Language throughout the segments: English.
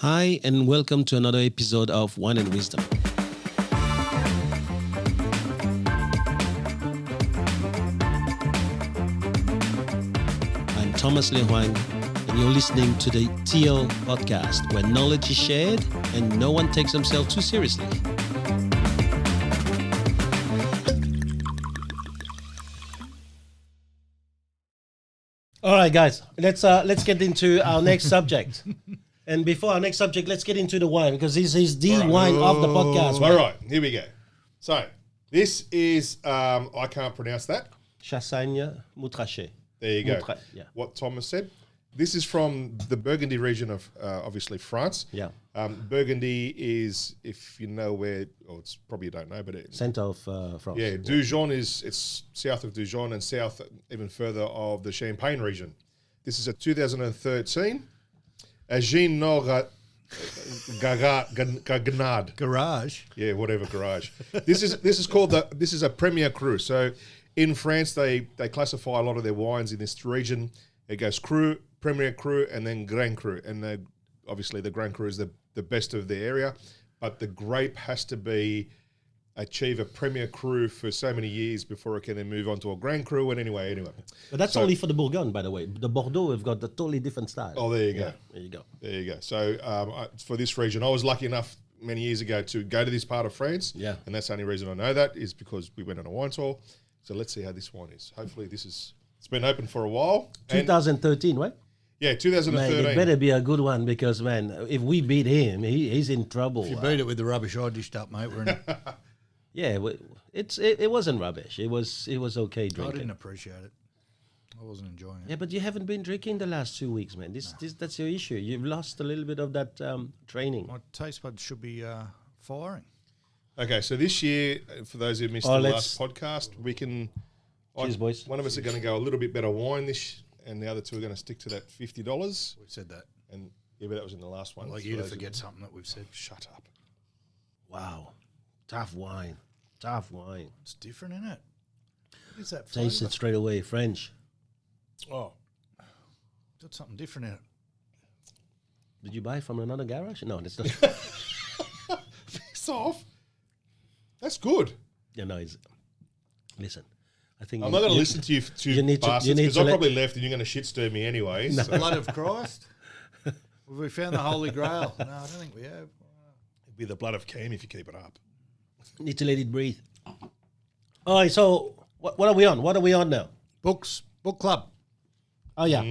Hi, and welcome to another episode of Wine and Wisdom. I'm Thomas Le Hoang, and you're listening to the TL podcast, where knowledge is shared and no one takes themselves too seriously. All right, guys, let's get into our next subject. And before our next subject, let's get into the wine, because this is the wine of the podcast. All right, here we go. So this is, I can't pronounce that. Chassagne-Montrachet. There you go. Yeah. What Thomas said. This is from the Burgundy region of, obviously, France. Yeah. Burgundy is, if you know where, or it's probably you don't know, but it's Center of France. Yeah, Dijon it's south of Dijon and south even further of the Champagne region. This is a 2013. Jean-Noel Gagnard. Garage. Yeah, whatever, garage. This is a Premier Cru. So in France, they classify a lot of their wines in this region. It goes Cru, Premier Cru, and then Grand Cru. And obviously the Grand Cru is the best of the area, but the grape has to achieve a Premier Cru for so many years before it can then move on to a Grand Cru. And anyway. But that's only for the Bourgogne, by the way. The Bordeaux have got a totally different style. Oh, there you go. Yeah, there you go. So for this region, I was lucky enough many years ago to go to this part of France. Yeah. And that's the only reason I know that is because we went on a wine tour. So let's see how this wine is. Hopefully it's been open for a while. 2013, right? Yeah, 2013. Man, it better be a good one, because, man, if we beat him, he's in trouble. If you beat it with the rubbish I dished up, mate, we're in it. Yeah, it wasn't rubbish. It was okay I drinking. didn't appreciate it. I wasn't enjoying it. Yeah, but you haven't been drinking the last 2 weeks, man. That's your issue. You've lost a little bit of that training. My taste buds should be firing. Okay, so this year, for those who missed the last podcast, we can... Cheers, boys. One of us are going to go a little bit better wine and the other two are going to stick to that $50. We've said that. And yeah, but that was in the last one. I'd like you to forget something that we've said. Shut up. Wow. Tough wine. It's different, isn't it? What is that Taste flavour? it straight away. French. Oh. Got something different in it. Did you buy it from another garage? No, that's not. Piss off. That's good. Yeah, no, listen. I think I'm not going to listen to you bastards, because I probably left and you're going to shit stir me anyway. The So. blood of Christ? Have we found the Holy Grail? No, I don't think we have. It'd be the blood of Cain if you keep it up. Need to let it breathe. All right, so what are we on? What are we on now? Book club. Oh, yeah.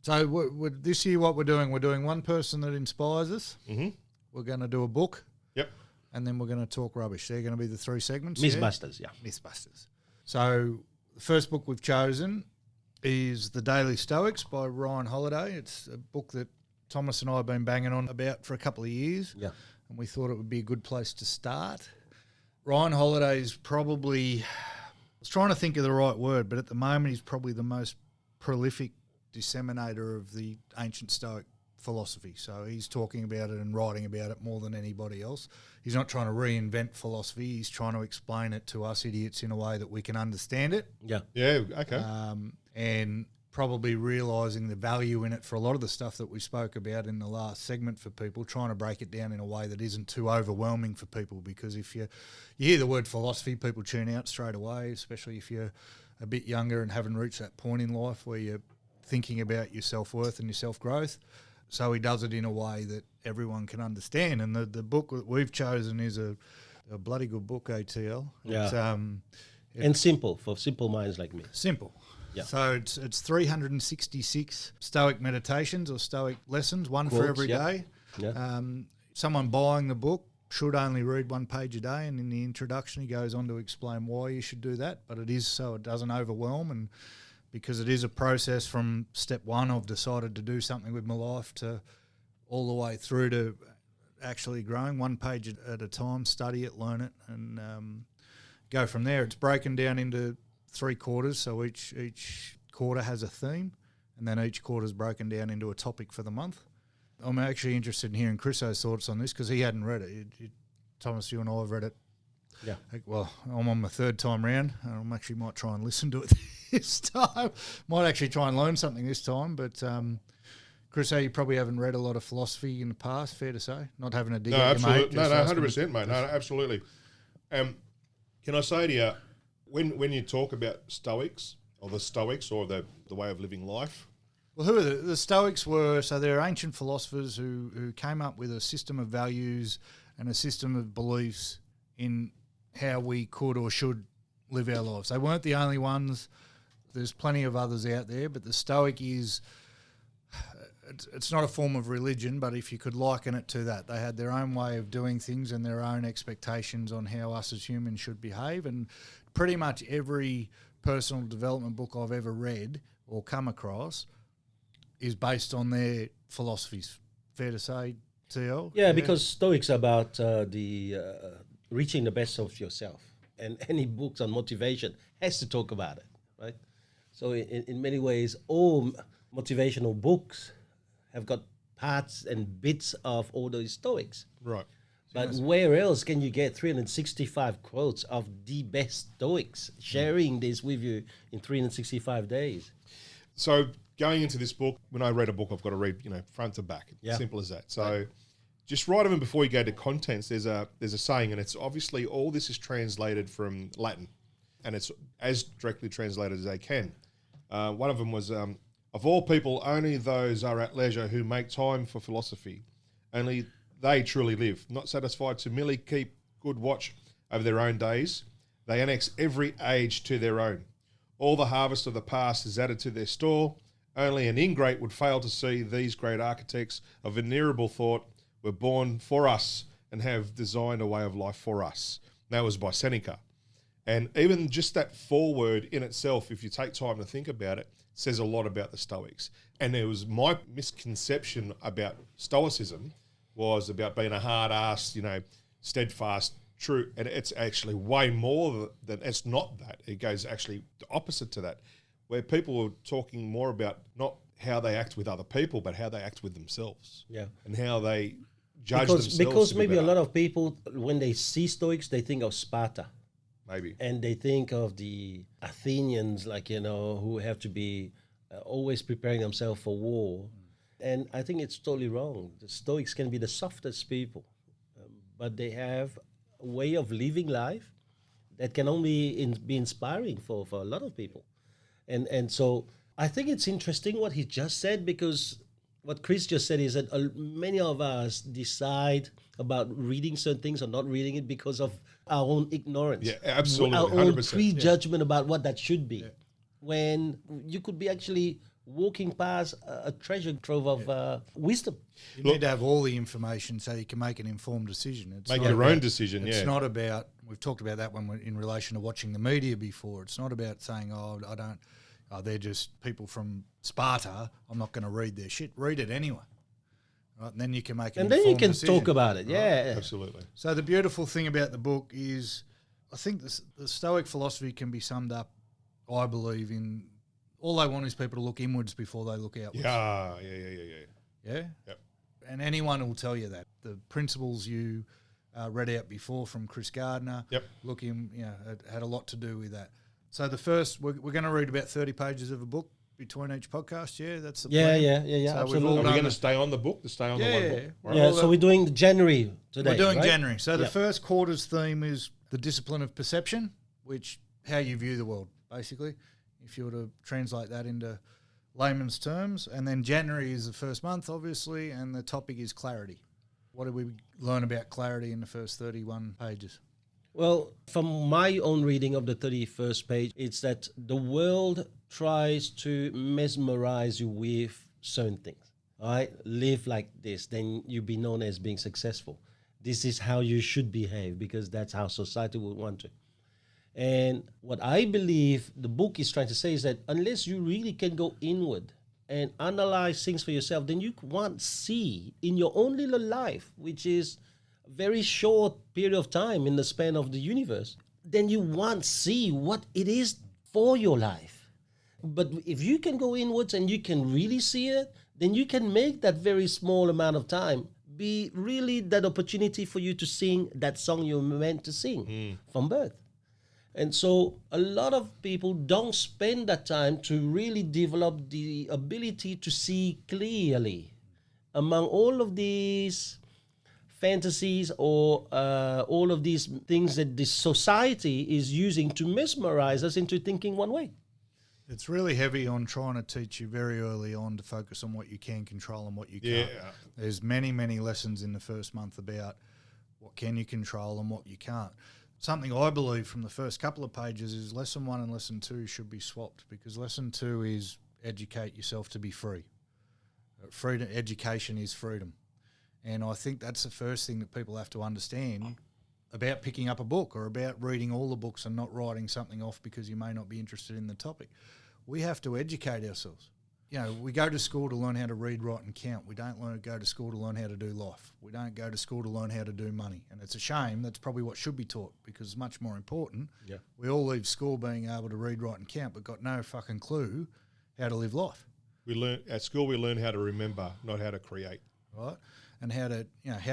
So this year what we're doing one person that inspires us. Mm-hmm. We're going to do a book. Yep. And then we're going to talk rubbish. They're going to be the three segments. Mythbusters, yeah. Mythbusters. So the first book we've chosen is The Daily Stoics by Holliday. It's a book that Thomas and I have been banging on about for a couple of years. Yeah. And we thought it would be a good place to start. Holliday is probably, I was trying to think of the right word, but at the moment he's probably the most prolific disseminator of the ancient Stoic philosophy. So he's talking about it and writing about it more than anybody else. He's not trying to reinvent philosophy. He's trying to explain it to us idiots in a way that we can understand it. Yeah. Yeah, okay. And probably realising the value in it for a lot of the stuff that we spoke about in the last segment for people, trying to break it down in a way that isn't too overwhelming for people, because if you hear the word philosophy, people tune out straight away, especially if you're a bit younger and haven't reached that point in life where you're thinking about your self-worth and your self-growth. So he does it in a way that everyone can understand. And the book that we've chosen is a bloody good book, ATL. Yeah. And simple, for simple minds like me. Simple. Yeah. So it's 366 Stoic meditations or Stoic lessons, one Quotes, for every day. Yeah. Someone buying the book should only read one page a day, and in the introduction he goes on to explain why you should do that, but it is so it doesn't overwhelm, and because it is a process from step one, I've decided to do something with my life, to all the way through to actually growing one page at a time, study it, learn it, and go from there. It's broken down into 3 quarters, so each quarter has a theme, and then each quarter is broken down into a topic for the month. I'm actually interested in hearing Chriso's thoughts on this, because he hadn't read it. Thomas, you and I have read it. Yeah. Well, I'm on my 3rd time round. I actually might try and listen to it this time. Might actually try and learn something this time, but Chris, you probably haven't read a lot of philosophy in the past, fair to say? Not having a dig No, at you, mate. absolutely. No, just 100%, mate. No, absolutely. Can I say to you, when you talk about Stoics or the way of living life, Well, who are the Stoics were, so they're ancient philosophers who came up with a system of values and a system of beliefs in how we could or should live our lives. They weren't the only ones. There's plenty of others out there, but the Stoic is, it's not a form of religion, but if you could liken it to that, they had their own way of doing things and their own expectations on how us as humans should behave. And pretty much every personal development book I've ever read or come across is based on their philosophies. Fair to say, TL? Yeah, because Stoics are about reaching the best of yourself. And any books on motivation has to talk about it, right? So in many ways, all motivational books have got parts and bits of all those Stoics. right? But where else can you get 365 quotes of the best Stoics sharing this with you in 365 days? So going into this book, when I read a book, I've got to read, front to back. Yeah. Simple as that. So just right even before you go to contents, there's a saying, and it's obviously all this is translated from Latin, and it's as directly translated as they can. One of them was, of all people, only those are at leisure who make time for philosophy. Only they truly live, not satisfied to merely keep good watch over their own days. They annex every age to their own. All the harvest of the past is added to their store. Only an ingrate would fail to see these great architects of venerable thought were born for us and have designed a way of life for us. And that was by Seneca. And even just that foreword in itself, if you take time to think about it, says a lot about the Stoics. And it was my misconception about Stoicism was about being a hard-ass, steadfast, true. And it's actually way more than, it's not that. It goes actually the opposite to that, where people were talking more about not how they act with other people, but how they act with themselves. Yeah. And how they judge themselves. Because to be maybe a better. lot of people, when they see Stoics, they think of Sparta. Maybe. And they think of the Athenians, who have to be always preparing themselves for war. And I think it's totally wrong. The Stoics can be the softest people, but they have a way of living life that can only be inspiring for a lot of people. And so I think it's interesting what he just said, because what Chris just said is that many of us decide about reading certain things or not reading it because of our own ignorance. Yeah, absolutely, Our own 100%. prejudgment about what that should be. When you could be actually walking past a treasure trove of wisdom. You need to have all the information so you can make an informed decision. It's Make not your about- own decision, It's yeah. not about, we've talked about that one in relation to watching the media before. It's not about saying, they're just people from Sparta, I'm not going to read their shit. Read it anyway. Right? And then you can make an And then you informed can decision. talk about it, yeah. Absolutely. So the beautiful thing about the book is, I think the Stoic philosophy can be summed up, I believe, in all they want is people to look inwards before they look outwards. Yeah. Yeah? Yep. And anyone will tell you that. The principles you read out before from Chris Gardner, Yep. had a lot to do with that. So the first, we're going to read about 30 pages of a book between each podcast, yeah? That's the plan? Yeah, So we've absolutely. all Are we done going to stay on the book? To stay on the one book? Right. Yeah, so we're doing January today. We're doing right? January. So the Yeah. first quarter's theme is the discipline of perception, which how you view the world, basically, if you were to translate that into layman's terms. And then January is the first month, obviously, and the topic is clarity. What did we learn about clarity in the first 31 pages? Well, from my own reading of the 31st page, it's that the world tries to mesmerize you with certain things. All right? Live like this, then you'll be known as being successful. This is how you should behave because that's how society would want to. And what I believe the book is trying to say is that unless you really can go inward and analyze things for yourself, then you won't see in your own little life, which is a very short period of time in the span of the universe, then you won't see what it is for your life. But if you can go inwards and you can really see it, then you can make that very small amount of time be really that opportunity for you to sing that song you're meant to sing from birth. And so a lot of people don't spend that time to really develop the ability to see clearly among all of these fantasies or all of these things that this society is using to mesmerize us into thinking one way. It's really heavy on trying to teach you very early on to focus on what you can control and what you can't. Yeah. There's many, many lessons in the first month about what can you control and what you can't. Something I believe from the first couple of pages is lesson 1 and lesson 2 should be swapped, because lesson 2 is educate yourself to be free. Freedom, education is freedom. And I think that's the first thing that people have to understand about picking up a book or about reading all the books and not writing something off because you may not be interested in the topic. We have to educate ourselves. You know, we go to school to learn how to read, write and count. We don't go to school to learn how to do life. We don't go to school to learn how to do money. And it's a shame. That's probably what should be taught, because it's much more important. Yeah. We all leave school being able to read, write and count, but got no fucking clue how to live life. At school we learn how to remember, not how to create. Right? And how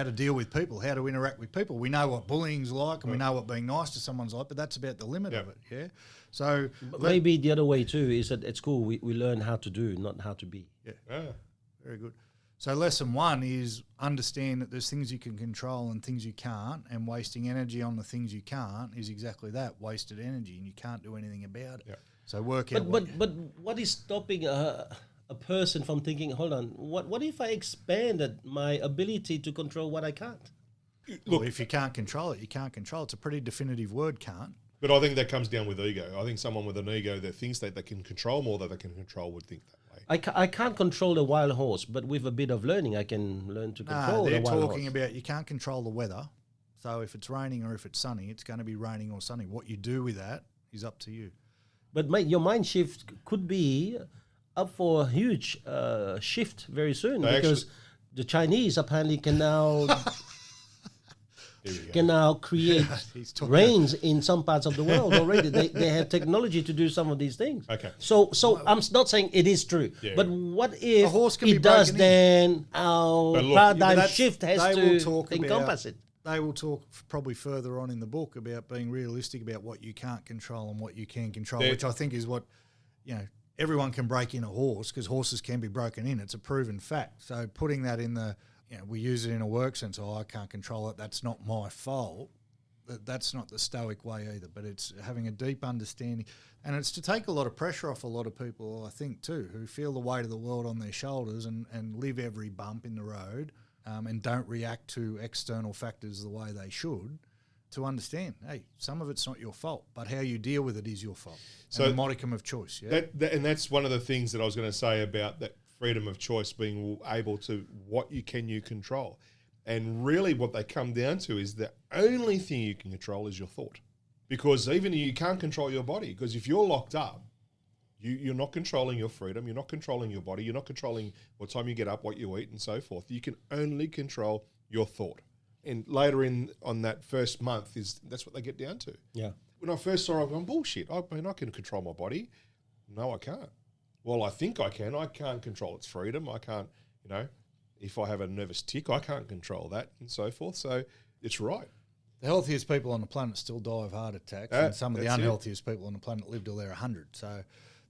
to deal with people, how to interact with people. We know what bullying's like and we know what being nice to someone's like, but that's about the limit of it, yeah? So But maybe the other way too is that at school we learn how to do, not how to be. Yeah, very good. So lesson 1 is understand that there's things you can control and things you can't, and wasting energy on the things you can't is exactly that, wasted energy, and you can't do anything about it. Yeah. So work out But what is stopping a person from thinking, hold on, what if I expanded my ability to control what I can't? Look, if you can't control it, you can't control it. It's a pretty definitive word, can't. But I think that comes down with ego. I think someone with an ego that thinks that they can control more than they can control would think that way. I can't control the wild horse, but with a bit of learning, I can learn to control the they're wild talking horse. about you can't control the weather. So if it's raining or if it's sunny, it's going to be raining or sunny. What you do with that is up to you. But your mind shift could be up for a huge shift very soon, because the Chinese apparently can now create rains in some parts of the world already. They have technology to do some of these things. Okay. So I'm not saying it is true, but what if A horse can be it does? broken in. Then our paradigm shift has they to will talk encompass it. They will talk probably further on in the book about being realistic about what you can't control and what you can control, which I think is what, everyone can break in a horse, because horses can be broken in. It's a proven fact. So putting that in we use it in a work sense. Oh, I can't control it. That's not my fault. That's not the Stoic way either. But it's having a deep understanding, and it's to take a lot of pressure off a lot of people, I think, too, who feel the weight of the world on their shoulders and live every bump in the road, and don't react to external factors the way they should. To understand, hey, some of it's not your fault, but how you deal with it is your fault. So a modicum of choice, yeah. And that's one of the things that I was going to say about that freedom of choice, being able to what you control. And really what they come down to is the only thing you can control is your thought. Because even you can't control your body, because if you're locked up, you're not controlling your freedom, you're not controlling your body, you're not controlling what time you get up, what you eat and so forth. You can only control your thought. And later on that first month that's what they get down to. Yeah. When I first saw it, I'm going, bullshit. I mean, I can control my body. No, I can't. Well, I think I can. I can't control its freedom. I can't, if I have a nervous tick, I can't control that and so forth. So it's right. The healthiest people on the planet still die of heart attacks, and some of the unhealthiest people on the planet live till they're 100. So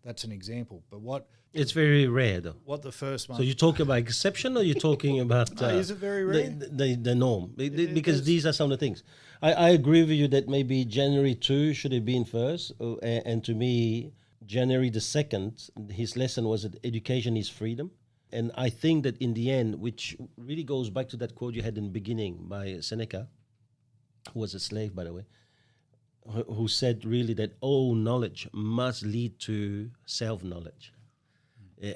that's an example. But it's very rare, though. What the first month? So you're talking about exception, or you're talking about is it very rare? The norm? Because these are some of the things. I agree with you that maybe January 2 should have been first, and to me, January the 2nd, his lesson was that education is freedom. And I think that in the end, which really goes back to that quote you had in the beginning by Seneca, who was a slave, by the way, who said really that all knowledge must lead to self-knowledge.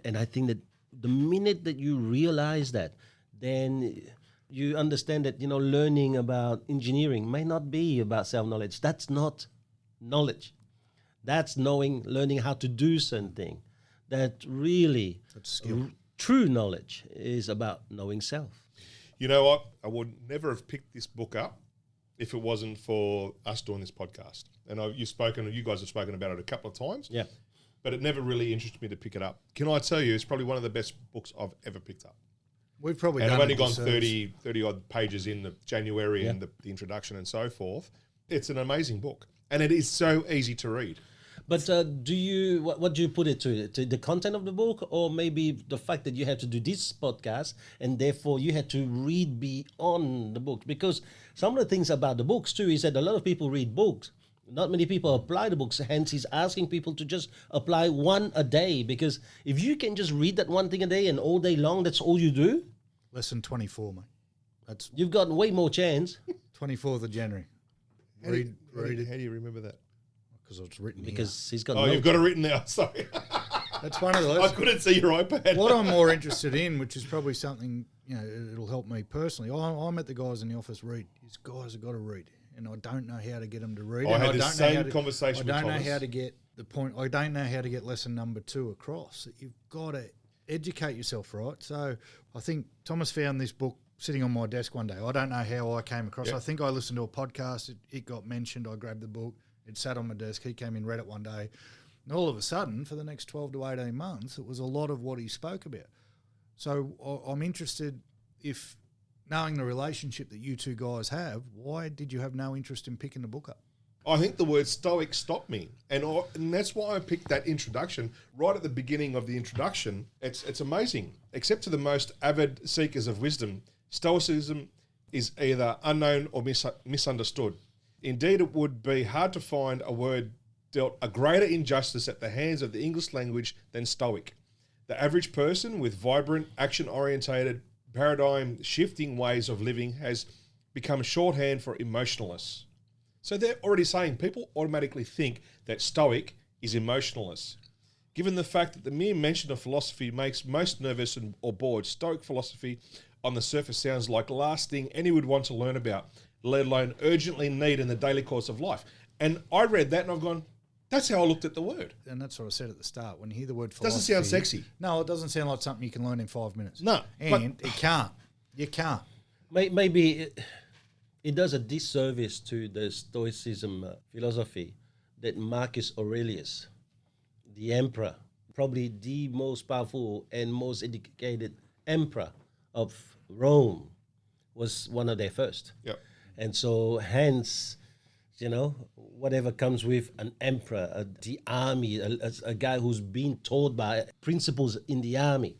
And I think that the minute that you realize that, then you understand that, learning about engineering may not be about self-knowledge. That's not knowledge. That's learning how to do something. That really, true knowledge is about knowing self. You know what? I would never have picked this book up if it wasn't for us doing this podcast. And you guys have spoken about it a couple of times. Yeah. But it never really interested me to pick it up. Can I tell you, it's probably one of the best books I've ever picked up. We've probably and done I've only it gone ourselves. 30 odd pages in the January and the introduction and so forth. It's an amazing book. And it is so easy to read. But what do you put it to? To the content of the book, or maybe the fact that you had to do this podcast and therefore you had to read beyond the book? Because some of the things about the books too is that a lot of people read books. Not many people apply the books, hence he's asking people to just apply one a day. Because if you can just read that one thing a day and all day long, that's all you do, Lesson 24, mate. you've got way more chance. 24th of January. How do you remember that? Because it's written Because he's got Oh, notes. you've got it written there. Sorry. here. That's one of I those. couldn't see your iPad. What I'm more interested in, which is probably something, it'll help me personally. I met the guys in the office read. These guys have got to read. And I don't know how to get them to read. I and had the don't know same how to- conversation with I don't know Thomas. how to get the point. I don't know how to get lesson number 2 across. You've got to educate yourself, right? So I think Thomas found this book sitting on my desk one day. I don't know how I came across it. I think I listened to a podcast. It got mentioned. I grabbed the book. It sat on my desk. He came in, read it one day. And all of a sudden, for the next 12 to 18 months, it was a lot of what he spoke about. So I'm interested, if knowing the relationship that you two guys have, why did you have no interest in picking the book up? I think the word Stoic stopped me. And that's why I picked that introduction. Right at the beginning of the introduction, it's amazing. Except to the most avid seekers of wisdom, Stoicism is either unknown or misunderstood. Indeed, it would be hard to find a word dealt a greater injustice at the hands of the English language than Stoic. The average person with vibrant, action-orientated, paradigm-shifting ways of living has become shorthand for emotionalists. So they're already saying people automatically think that Stoic is emotionalist. Given the fact that the mere mention of philosophy makes most nervous or bored, Stoic philosophy on the surface sounds like the last thing anyone would want to learn about, let alone urgently need in the daily course of life. And I read that and I've gone, that's how I looked at the word. And that's what I said at the start. When you hear the word philosophy... Doesn't sound sexy. No, it doesn't sound like something you can learn in 5 minutes. No, And it can't. You can't. Maybe it does a disservice to the Stoicism philosophy that Marcus Aurelius, the emperor, probably the most powerful and most educated emperor of Rome, was one of their first. Yep. And so hence, whatever comes with an emperor, the army, a guy who's been taught by principles in the army,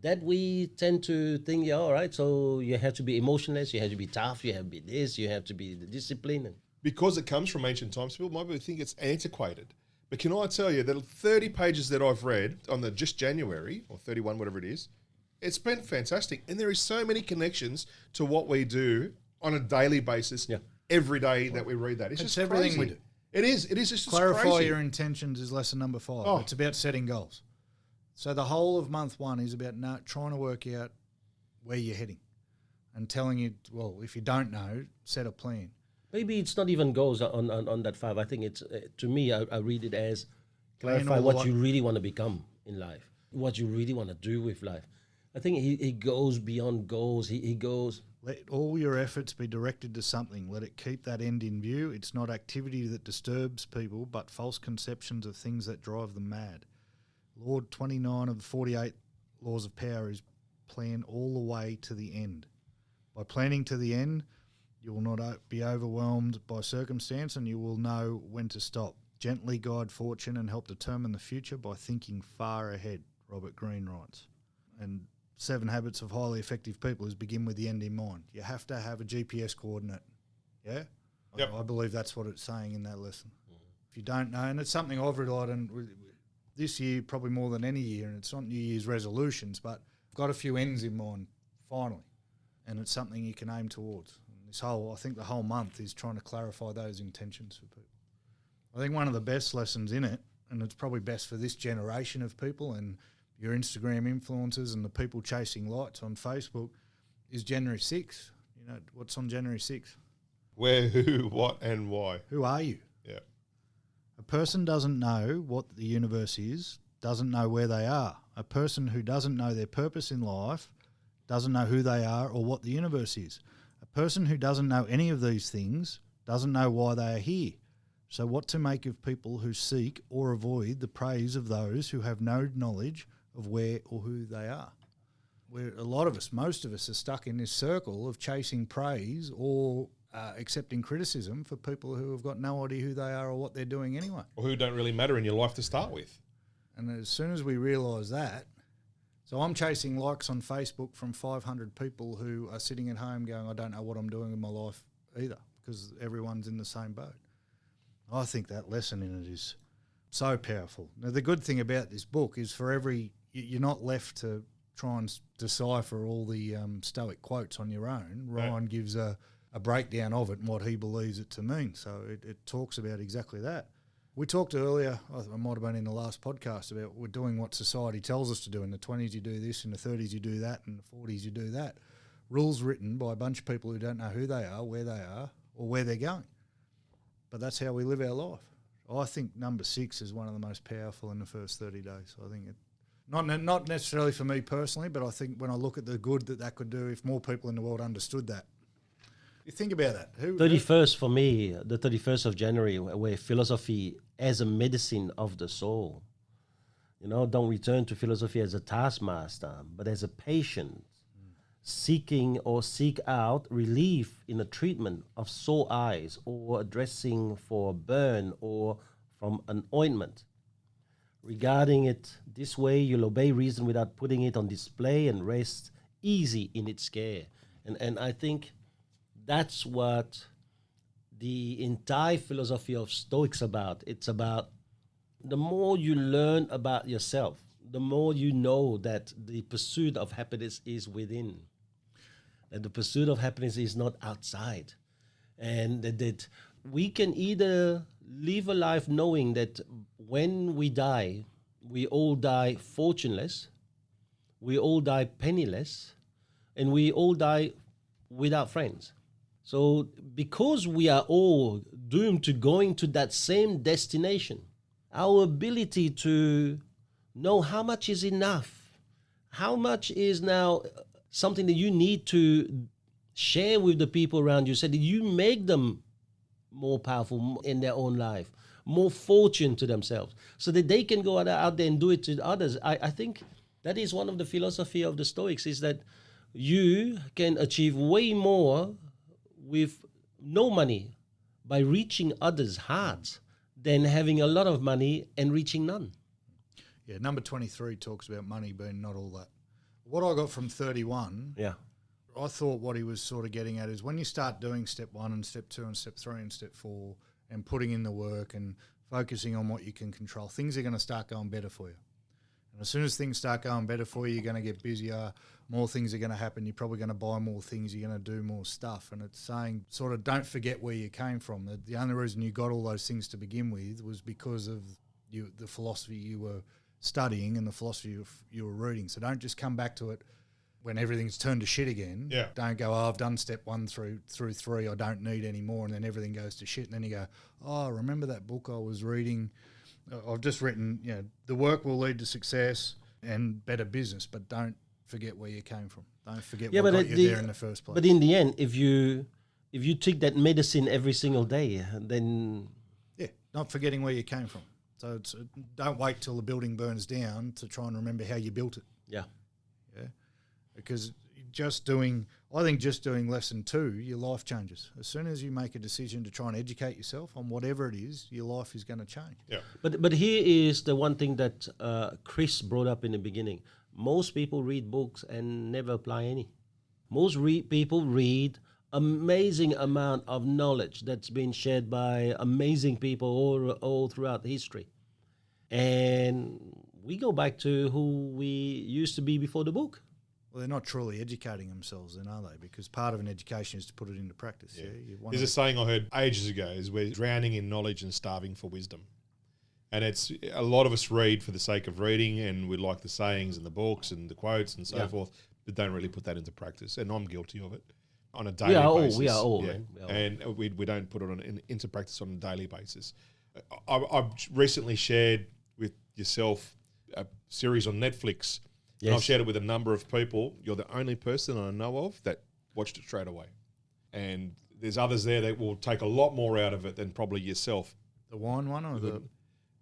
that we tend to think, yeah, all right, so you have to be emotionless, you have to be tough, you have to be this, you have to be disciplined. Because it comes from ancient times, people might think it's antiquated. But can I tell you that 30 pages that I've read on the just January, or 31, whatever it is, it's been fantastic. And there is so many connections to what we do on a daily basis, every day that we read that. It's just everything crazy. we do. It is. It's just Clarify crazy. your intentions is lesson number 5. Oh. It's about setting goals. So the whole of month 1 is about trying to work out where you're heading and telling you, well, if you don't know, set a plan. Maybe it's not even goals on that 5. I think it's, to me, I read it as clarify all what the you really want to become in life, what you really want to do with life. I think he goes beyond goals. He goes... Let all your efforts be directed to something. Let it keep that end in view. It's not activity that disturbs people, but false conceptions of things that drive them mad. Lord 29 of the 48 laws of power is plan all the way to the end. By planning to the end, you will not be overwhelmed by circumstance and you will know when to stop. Gently guide fortune and help determine the future by thinking far ahead, Robert Greene writes. And 7 habits of highly effective people is begin with the end in mind. You have to have a GPS coordinate. Yeah? Yep. I believe that's what it's saying in that lesson. If you don't know, and it's something I've relied on this year probably more than any year, and it's not New Year's resolutions, but I've got a few ends in mind, finally. And it's something you can aim towards. And I think the whole month is trying to clarify those intentions for people. I think one of the best lessons in it, and it's probably best for this generation of people and your Instagram influencers and the people chasing lights on Facebook, is January 6th. You know, what's on January 6th? Where, who, what, and why. Who are you? Yeah. A person doesn't know what the universe is, doesn't know where they are. A person who doesn't know their purpose in life doesn't know who they are or what the universe is. A person who doesn't know any of these things doesn't know why they are here. So what to make of people who seek or avoid the praise of those who have no knowledge of where or who they are? Where a lot of us, most of us, are stuck in this circle of chasing praise or accepting criticism for people who have got no idea who they are or what they're doing anyway. Or who don't really matter in your life to start with. And as soon as we realise that, so I'm chasing likes on Facebook from 500 people who are sitting at home going, I don't know what I'm doing in my life either, because everyone's in the same boat. I think that lesson in it is so powerful. Now, the good thing about this book is you're not left to try and decipher all the Stoic quotes on your own. Ryan gives a breakdown of it and what he believes it to mean. So it talks about exactly that. We talked earlier, I might have been in the last podcast, about we're doing what society tells us to do. In the 20s you do this, in the 30s you do that, in the 40s you do that. Rules written by a bunch of people who don't know who they are, or where they're going. But that's how we live our life. I think number 6 is one of the most powerful in the first 30 days. I think not necessarily for me personally, but I think when I look at the good that could do if more people in the world understood that. You think about that. 31st for me, the 31st of January, where philosophy as a medicine of the soul. Don't return to philosophy as a taskmaster, but as a patient, seeking or seek out relief in the treatment of sore eyes, or a dressing for a burn, or from an ointment. Regarding it this way, you'll obey reason without putting it on display and rest easy in its care. And I think that's what the entire philosophy of Stoics about. It's about the more you learn about yourself, the more you know that the pursuit of happiness is within. That the pursuit of happiness is not outside. And that we can either live a life knowing that when we die, we all die fortuneless, we all die penniless, and we all die without friends. So because we are all doomed to going to that same destination, our ability to know how much is enough, how much is now something that you need to share with the people around you, so that you make them more powerful in their own life, more fortune to themselves, so that they can go out there and do it to others. I think that is one of the philosophy of the Stoics, is that you can achieve way more with no money by reaching others' hearts than having a lot of money and reaching none. Yeah, number 23 talks about money being not all that. What I got from 31, I thought what he was sort of getting at is when you start doing step 1 and step 2 and step 3 and step 4 and putting in the work and focusing on what you can control, things are going to start going better for you. And as soon as things start going better for you, you're going to get busier, more things are going to happen, you're probably going to buy more things, you're going to do more stuff. And it's saying sort of don't forget where you came from. The only reason you got all those things to begin with was because of the philosophy you were studying and the philosophy you were reading. So don't just come back to it when everything's turned to shit again. Yeah. Don't go, I've done step 1 through 3, I don't need any more, and then everything goes to shit. And then you go, remember that book I was reading? I've just written, the work will lead to success and better business, but don't forget where you came from. Don't forget what got you there in the first place. But in the end, if you take that medicine every single day, then... Yeah, not forgetting where you came from. So don't wait till the building burns down to try and remember how you built it. Yeah. Yeah. Because just doing lesson 2, your life changes. As soon as you make a decision to try and educate yourself on whatever it is, your life is going to change. Yeah. But here is the one thing that Chris brought up in the beginning. Most people read books and never apply any. Most people read amazing amount of knowledge that's been shared by amazing people all throughout history. And we go back to who we used to be before the book. Well, they're not truly educating themselves then, are they? Because part of an education is to put it into practice. Yeah. Yeah? There's a saying I heard ages ago, is we're drowning in knowledge and starving for wisdom. And it's a lot of us read for the sake of reading, and we like the sayings and the books and the quotes and so forth, but don't really put that into practice. And I'm guilty of it on a daily basis. We are all. Yeah. Man. We are all. And we don't put it into practice on a daily basis. I've recently shared with yourself a series on Netflix. Yes. And I've shared it with a number of people. You're the only person I know of that watched it straight away. And there's others there that will take a lot more out of it than probably yourself. The wine one or the...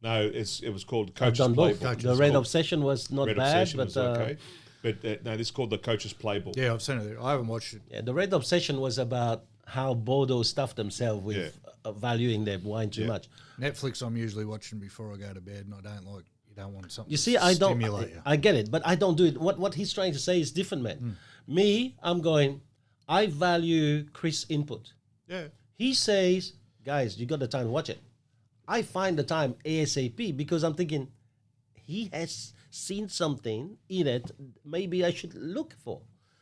No, it was called I've Coach's done both. Playbook. The Red Obsession was not Red bad, Obsession but was okay. But no, this is called the Coach's Playbook. Yeah, I've seen it. I haven't watched it. yeah, the Red Obsession was about how Bordeaux stuff themselves with valuing their wine too much. Netflix I'm usually watching before I go to bed, and I don't like. You don't want something. You see, to I don't. stimulate you. I get it, but I don't do it. What he's trying to say is different, man. Me, I'm going. I value Chris' input. Yeah. He says, guys, you got the time to watch it. I find the time ASAP because I'm thinking he has seen something in it maybe I should look for.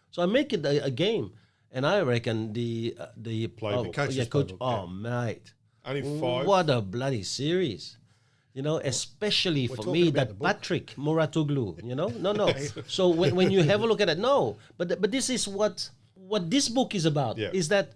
So I make it a game. And I reckon the Playbook. Coach's coach. playbook, Oh, mate. Only 5. What a bloody series. You know, especially for talking me, about the that book. Patrick Mouratoglou, you know? No. So when you have a look at it, no. But this is what this book is about, is that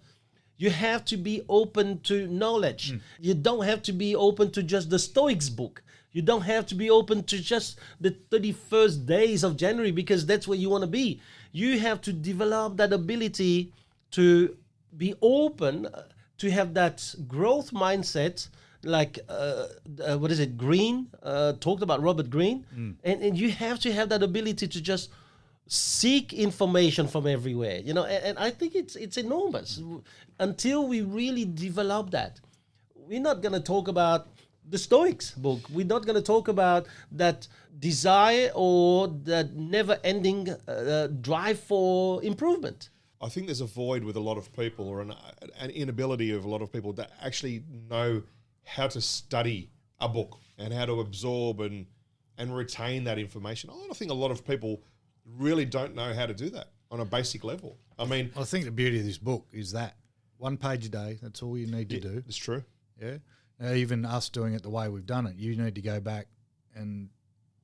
you have to be open to knowledge. You don't have to be open to just the Stoics book. You don't have to be open to just the 31st days of January because that's where you want to be. You have to develop that ability to be open, to have that growth mindset, like, what is it, Green, talked about Robert Greene. And you have to have that ability to just seek information from everywhere, you know, and I think it's enormous. Until we really develop that, we're not going to talk about the Stoics book. We're not going to talk about that desire or that never-ending drive for improvement. I think there's a void with a lot of people, or an inability of a lot of people to actually know how to study a book and how to absorb and retain that information. I think a lot of people really don't know how to do that on a basic level. I mean, I think the beauty of this book is that 1 page a day, that's all you need to do. It's true. Yeah. Even us doing it the way we've done it, you need to go back and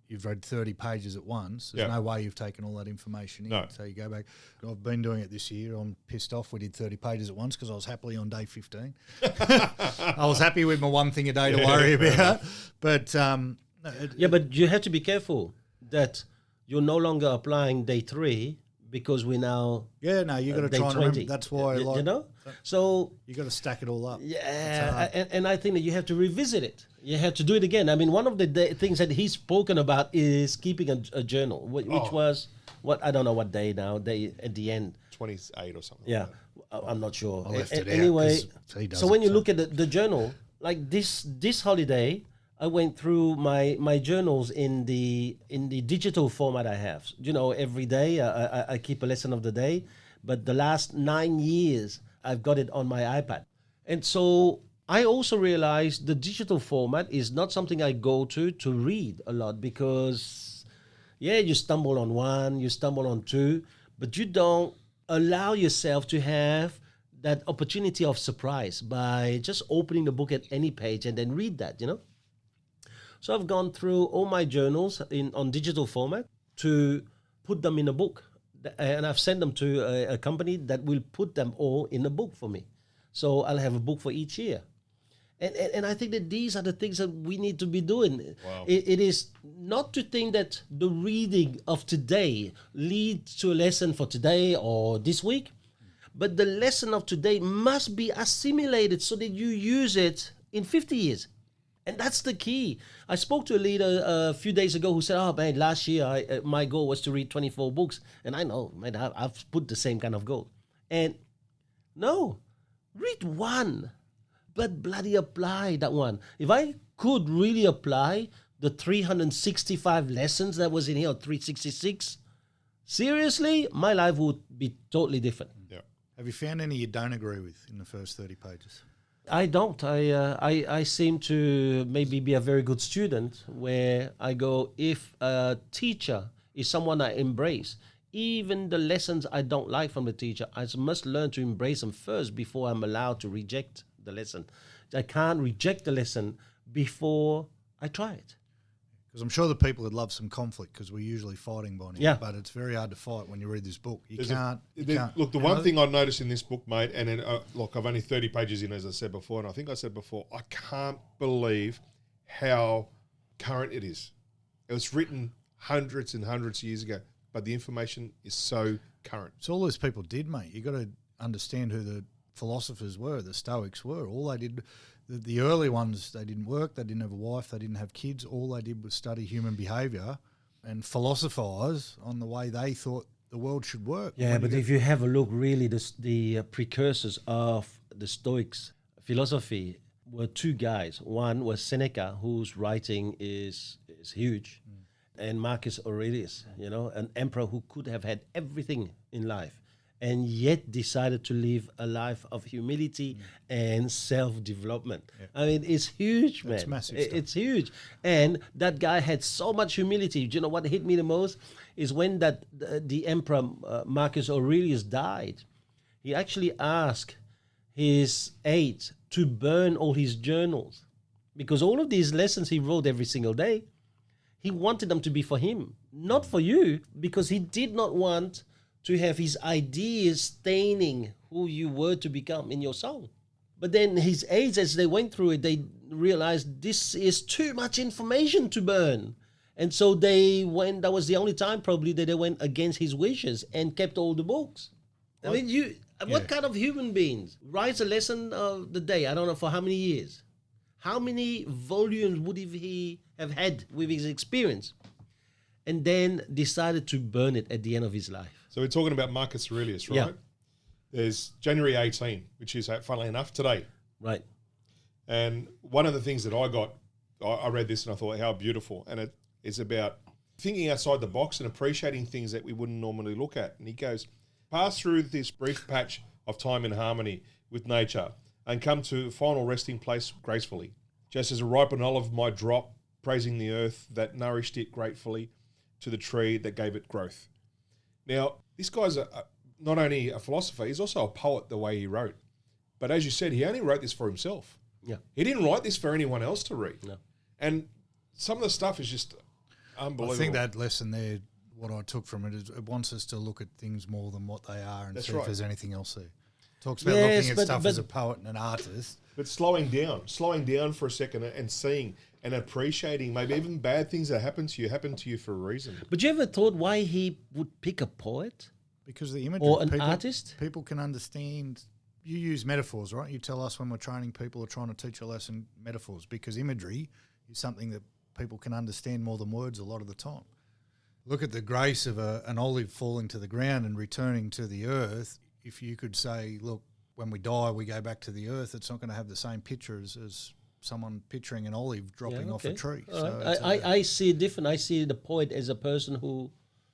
you've read 30 pages at once. There's no way you've taken all that information in. No. So you go back. I've been doing it this year. I'm pissed off we did 30 pages at once because I was happily on day 15. I was happy with my one thing a day to worry about. But but you have to be careful that you're no longer applying day 3 because we're now you got to day try and 20. remember. That's why you know. So you got to stack it all up. yeah, and I think that you have to revisit it. You have to do it again. I mean, one of the things that he's spoken about is keeping a journal, which was I don't know what day now. Day at the end. 28 or something. Yeah, like I'm not sure. I left it out Anyway, 'cause he does so when it, you so. look at the journal, like this holiday, I went through my journals in the digital format I have. You know, every day I keep a lesson of the day, but the last 9 years I've got it on my iPad. And so I also realized the digital format is not something I go to read a lot because, you stumble on 1, you stumble on 2, but you don't allow yourself to have that opportunity of surprise by just opening the book at any page and then read that, you know? So I've gone through all my journals on digital format to put them in a book. And I've sent them to a company that will put them all in a book for me. So I'll have a book for each year. And I think that these are the things that we need to be doing. Wow. It is not to think that the reading of today leads to a lesson for today or this week, but the lesson of today must be assimilated so that you use it in 50 years. And that's the key. I spoke to a leader a few days ago who said, oh, man, last year my goal was to read 24 books. And I know, man, I've put the same kind of goal. And no, read 1, but bloody apply that 1. If I could really apply the 365 lessons that was in here, or 366, seriously, my life would be totally different. Yeah. Have you found any you don't agree with in the first 30 pages? I don't. I seem to maybe be a very good student where I go, if a teacher is someone I embrace, even the lessons I don't like from the teacher, I must learn to embrace them first before I'm allowed to reject the lesson. I can't reject the lesson before I try it. Because I'm sure the people would love some conflict because we're usually fighting, Bonnie. Yeah. But it's very hard to fight when you read this book. You There's can't. Look, the one thing I noticed in this book, mate, and then, look, I've only 30 pages in, as I said before, and I think I said before, I can't believe how current it is. It was written hundreds and hundreds of years ago, but the information is so current. It's all those people did, mate. You got to understand who the philosophers were, the Stoics were. All they did, the early ones, they didn't work, they didn't have a wife, they didn't have kids. All they did was study human behaviour and philosophise on the way they thought the world should work. Yeah, When but if you have a look, really, the precursors of the Stoics philosophy were two guys. One was Seneca, whose writing is huge, and Marcus Aurelius, an emperor who could have had everything in life and yet decided to live a life of humility and self-development. I mean, it's huge, man. It's massive stuff. It's huge. And that guy had so much humility. Do you know what hit me the most? Is when the emperor Marcus Aurelius died, he actually asked his aides to burn all his journals, because all of these lessons he wrote every single day, he wanted them to be for him, not for you, because he did not want to have his ideas staining who you were to become in your soul. But then his aides, as they went through it, they realized this is too much information to burn. And so that was the only time probably that they went against his wishes and kept all the books. I mean, what kind of human beings writes a lesson of the day? I don't know for how many years. How many volumes would he have had with his experience? And then decided to burn it at the end of his life. So we're talking about Marcus Aurelius, right? Yeah. There's January 18, which is, funnily enough, today. Right. And one of the things that I read this and I thought, how beautiful. And it is about thinking outside the box and appreciating things that we wouldn't normally look at. And he goes, pass through this brief patch of time in harmony with nature and come to a final resting place gracefully. Just as a ripened olive might drop, praising the earth that nourished it gratefully to the tree that gave it growth. Now, this guy's not only a philosopher, he's also a poet the way he wrote. But as you said, he only wrote this for himself. Yeah. He didn't write this for anyone else to read. No. And some of the stuff is just unbelievable. I think that lesson there, what I took from it is it wants us to look at things more than what they are and That's see right. if there's anything else there. Talks about Yes, looking at but- stuff but- as a poet and an artist. But slowing down for a second and seeing and appreciating maybe even bad things that happen to you for a reason. But you ever thought why he would pick a poet Because the imagery. or an artist? People can understand. You use metaphors, right? You tell us when we're training people or trying to teach a lesson metaphors, because imagery is something that people can understand more than words a lot of the time. Look at the grace of an olive falling to the ground and returning to the earth. If you could say, look, when we die, we go back to the earth, it's not going to have the same picture as someone picturing an olive dropping off a tree. All So right. it's I see it different. I see the poet as a person who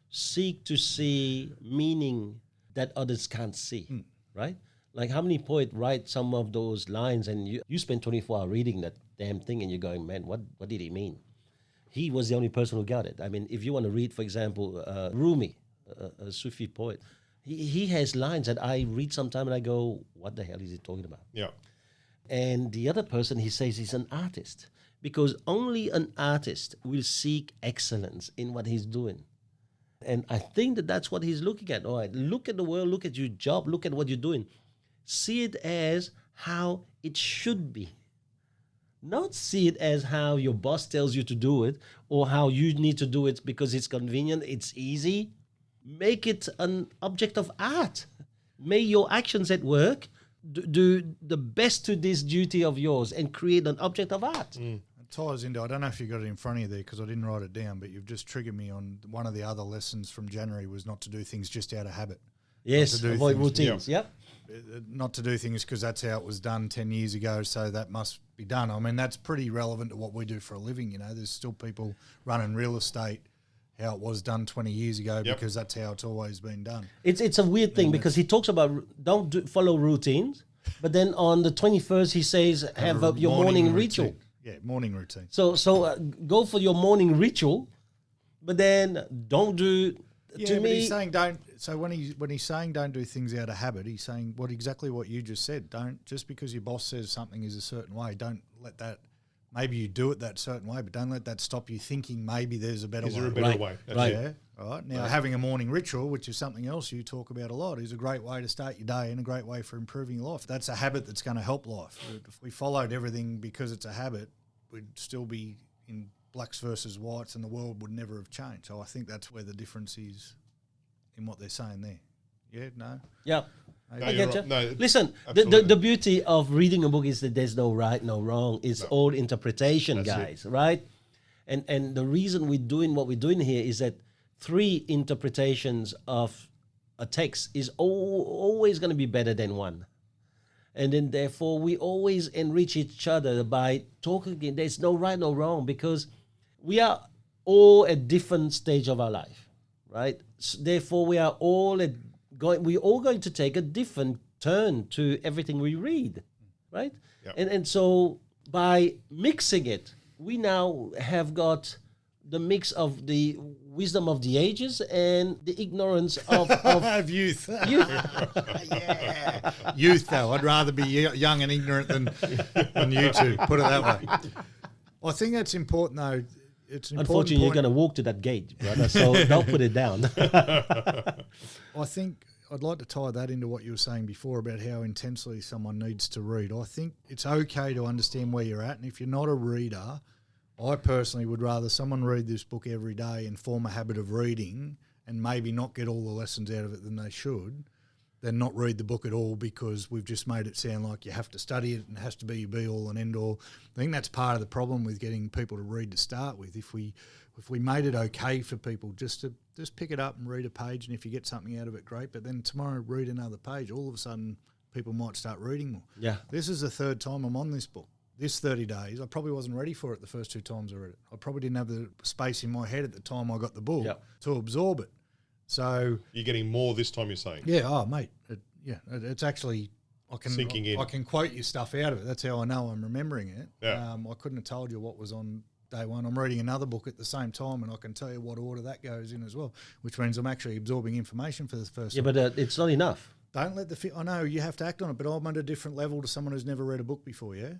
seek to see meaning that others can't see, right? Like how many poets write some of those lines and you spend 24 hours reading that damn thing and you're going, man, what did he mean? He was the only person who got it. I mean, if you want to read, for example, Rumi, a Sufi poet, he has lines that I read sometime and I go, what the hell is he talking about? Yeah. And the other person, he says he's an artist, because only an artist will seek excellence in what he's doing. And I think that that's what he's looking at. All right, look at the world, look at your job, look at what you're doing. See it as how it should be. Not see it as how your boss tells you to do it or how you need to do it because it's convenient, it's easy. Make it an object of art. May your actions at work do the best to this duty of yours and create an object of art. It ties into, I don't know if you got it in front of you there because I didn't write it down, but you've just triggered me on one of the other lessons from January was not to do things just out of habit. Yes, to do avoid things. routines. Yep. Not to do things because that's how it was done 10 years ago, so that must be done. I mean, that's pretty relevant to what we do for a living, you know. There's still people running real estate how it was done 20 years ago because that's how it's always been done. It's a weird thing because he talks about follow routines, but then on the 21st he says have your morning ritual. routine. Yeah, morning routine. So go for your morning ritual, but then don't do. Yeah, to but me, he's saying don't. So when he's saying don't do things out of habit, he's saying exactly what you just said. Don't, just because your boss says something is a certain way, don't let that. Maybe you do it that certain way, but don't let that stop you thinking maybe there's a better way. Is there a better way? That's Right. it. Yeah. All right. Now, having a morning ritual, which is something else you talk about a lot, is a great way to start your day and a great way for improving your life. That's a habit that's going to help life. If we followed everything because it's a habit, we'd still be in blacks versus whites and the world would never have changed. So I think that's where the difference is in what they're saying there. Yeah, no? yeah. No, I you're get you. right. No, Listen, absolutely. the beauty of reading a book is that there's no right, no wrong. It's all interpretation, That's guys, right? And the reason we're doing what we're doing here is that 3 interpretations of a text is always going to be better than one. And then therefore we always enrich each other by talking. There's no right, no wrong, because we are all at different stage of our life, right? Therefore we are all going to take a different turn to everything we read, right? Yep. And so by mixing it, we now have got the mix of the wisdom of the ages and the ignorance of youth. youth. Yeah. Youth, though. I'd rather be young and ignorant than you two, put it that way. I think that's important, though. It's an Unfortunately, you're going to walk to that gate, brother, so don't put it down. I think I'd like to tie that into what you were saying before about how intensely someone needs to read. I think it's okay to understand where you're at, and if you're not a reader, I personally would rather someone read this book every day and form a habit of reading and maybe not get all the lessons out of it than they should, than not read the book at all because we've just made it sound like you have to study it and it has to be your be-all and end-all. I think that's part of the problem with getting people to read to start with. If we made it okay for people just to pick it up and read a page, and if you get something out of it, great, but then tomorrow read another page, all of a sudden people might start reading more. Yeah. This is the 3rd time I'm on this book. This 30 days, I probably wasn't ready for it the first 2 times I read it. I probably didn't have the space in my head at the time I got the book to absorb it. So You're getting more this time, you're saying? yeah, oh mate, it's actually Sinking in. I can quote you stuff out of it. That's how I know I'm remembering it. Yeah. I couldn't have told you what was on day one. I'm reading another book at the same time, and I can tell you what order that goes in as well, which means I'm actually absorbing information for the first time. Yeah, but it's not enough. Don't let I know you have to act on it, but I'm at a different level to someone who's never read a book before, yeah?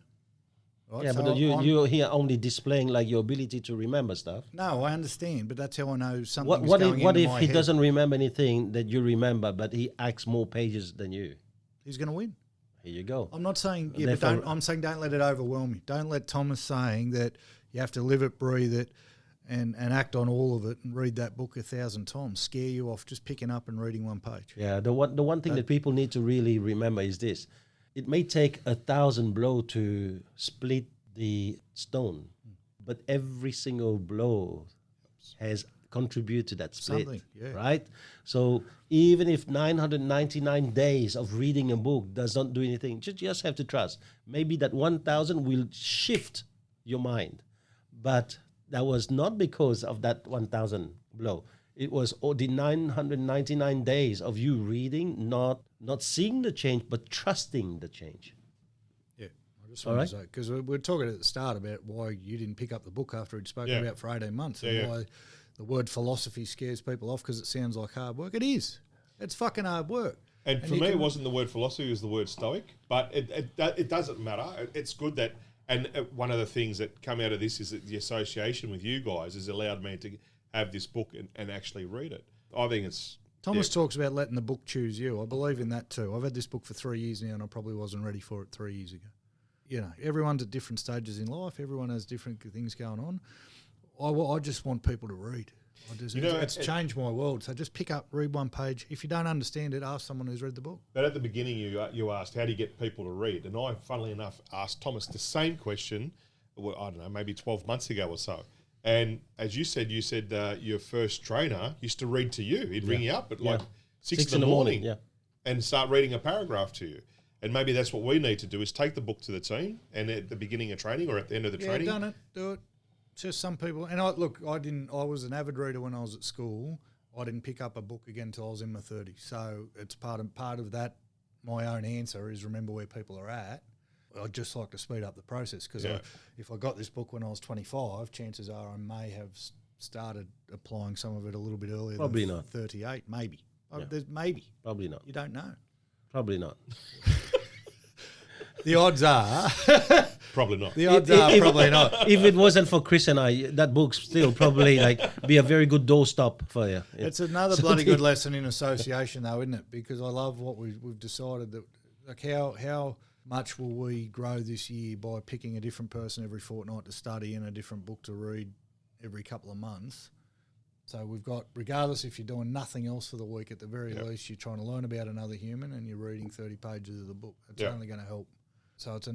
Right? Yeah, So but you're here only displaying like your ability to remember stuff. No, I understand, but that's how I know something What going if into my he head. doesn't remember anything that you remember, but he acts more pages than you? He's going to win. Here you go. I'm not saying, but Therefore- I'm saying don't let it overwhelm you. Don't let Thomas saying that you have to live it, breathe it, and act on all of it and read that book 1,000 times scare you off just picking up and reading one page. Yeah, the one thing that people need to really remember is this. It may take 1,000 blows to split the stone, but every single blow has contributed to that split, Something, yeah. right? So even if 999 days of reading a book does not do anything, you just have to trust. Maybe that 1,000 will shift your mind, but that was not because of that 1,000 blow. It was the 999 days of you reading, not seeing the change, but trusting the change. Yeah, I just wanted to say, because we were talking at the start about why you didn't pick up the book after we'd spoken about for 18 months, and why the word philosophy scares people off because it sounds like hard work. It is. It's fucking hard work. And for me, it wasn't the word philosophy, it was the word Stoic. But it doesn't matter. It's good that, and one of the things that come out of this is that the association with you guys has allowed me to have this book and actually read it. I think it's... Thomas talks about letting the book choose you. I believe in that too. I've had this book for 3 years now and I probably wasn't ready for it 3 years ago. You know, everyone's at different stages in life. Everyone has different things going on. I just want people to read. It's changed my world. So just pick up, read one page. If you don't understand it, ask someone who's read the book. But at the beginning, you asked, how do you get people to read? And I, funnily enough, asked Thomas the same question, well, I don't know, maybe 12 months ago or so. And as you said your first trainer used to read to you. He'd ring you up at like 6 in the morning and start reading a paragraph to you. And maybe that's what we need to do is take the book to the team and at the beginning of training or at the end of the training. Done it, do it. Just some people, and I was an avid reader when I was at school. I didn't pick up a book again until I was in my 30s. So it's part of that. My own answer is remember where people are at. I'd just like to speed up the process because if I got this book when I was 25, chances are I may have started applying some of it a little bit earlier. Probably than not. 38, maybe. Yeah. Maybe. Probably not. You don't know. Probably not. The odds are... Probably not. The odds are probably not. If it wasn't for Chris and I, that book still probably be a very good doorstop for you. It's another bloody good lesson in association, though, isn't it? Because I love what we've decided that, like, how much will we grow this year by picking a different person every fortnight to study and a different book to read every couple of months. So we've got, regardless if you're doing nothing else for the week, at the very least you're trying to learn about another human and you're reading 30 pages of the book. It's only going to help. So it's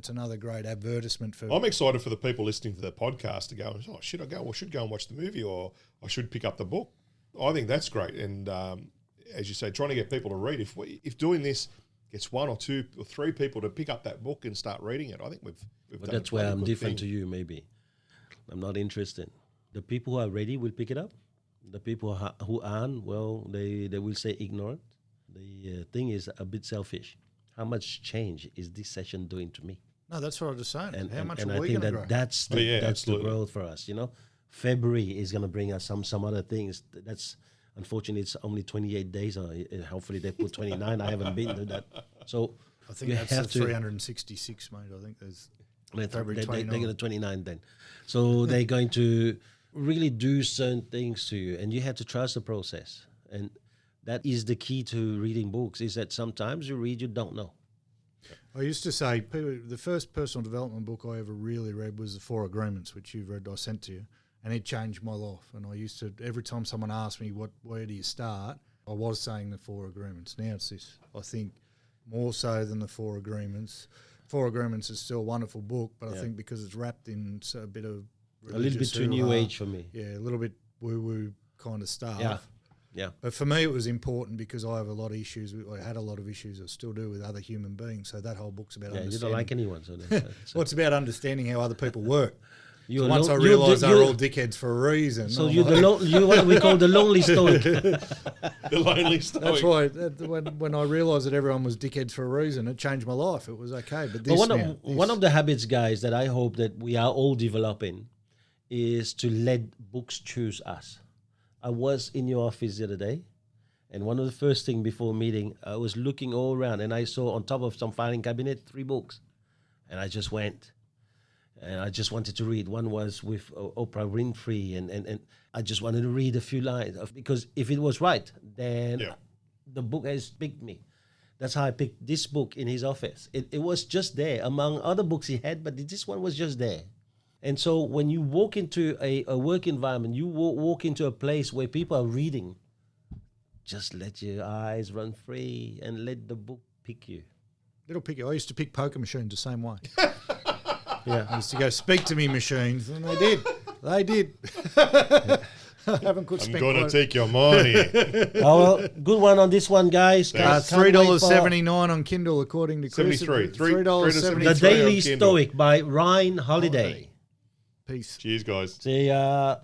another great advertisement for... I'm excited for the people listening to the podcast to go, oh, should I go? Or should go and watch the movie or I should pick up the book. I think that's great. And as you say, trying to get people to read. If doing this gets 1 or 2 or 3 people to pick up that book and start reading it, I think we've But done that's a where bloody I'm good different thing. to you, maybe. I'm not interested. The people who are ready will pick it up. The people who aren't, well, they will say ignorant. The thing is a bit selfish. How much change is this session doing to me? No, that's what I was just saying. And, How much and are I we think going to grow? that's the, yeah, that's the absolutely. growth for us, you know. February is going to bring us some other things. That's unfortunately it's only 28 days. Hopefully they put 29. I haven't been to that. So I think you that's have the to 366, mate. I think there's February they're 29. going to 29 then. So they're going to really do certain things to you, and you have to trust the process. And that is the key to reading books, is that sometimes you read, you don't know. I used to say the first personal development book I ever really read was The Four Agreements, which you've read, I sent to you, and it changed my life. And I used to, every time someone asked me where do you start, I was saying The Four Agreements. Now it's this. I think more so than The Four Agreements. Four Agreements is still a wonderful book, but I think because it's wrapped in a bit of A little bit too new age for me. Yeah, a little bit woo-woo kind of stuff. Yeah. But for me, it was important because I have a lot of issues. I had a lot of issues, I still do, with other human beings. So that whole book's about Yeah, you understanding. don't like anyone. So that's Well, it's about understanding how other people work. You're So once I you're realised they were you're- all dickheads for a reason. So I'm you're like, you're what we call the lonely stoic. The lonely stoic. that's why when I realised that everyone was dickheads for a reason, it changed my life. It was okay. But this But one of the habits, guys, that I hope that we are all developing is to let books choose us. I was in your office the other day, and one of the first things before meeting, I was looking all around, and I saw on top of some filing cabinet 3 books, and I just went, and I just wanted to read. One was with Oprah Winfrey, and I just wanted to read a few lines because if it was right, then the book has picked me. That's how I picked this book in his office. It was just there among other books he had, but this one was just there. And so when you walk into a work environment, you walk into a place where people are reading, just let your eyes run free and let the book pick you. It'll pick you. I used to pick poker machines the same way. Yeah. I used to go, speak to me, machines. And they did. They did. I haven't quit I'm spent going to quite- take your money. Oh, well, good one on this one, guys. Can't wait for $3.79 on Kindle, according to Chris. 73. $3.73. The Daily on Kindle. Stoic by Ryan Holliday. Peace. Cheers, guys. See ya.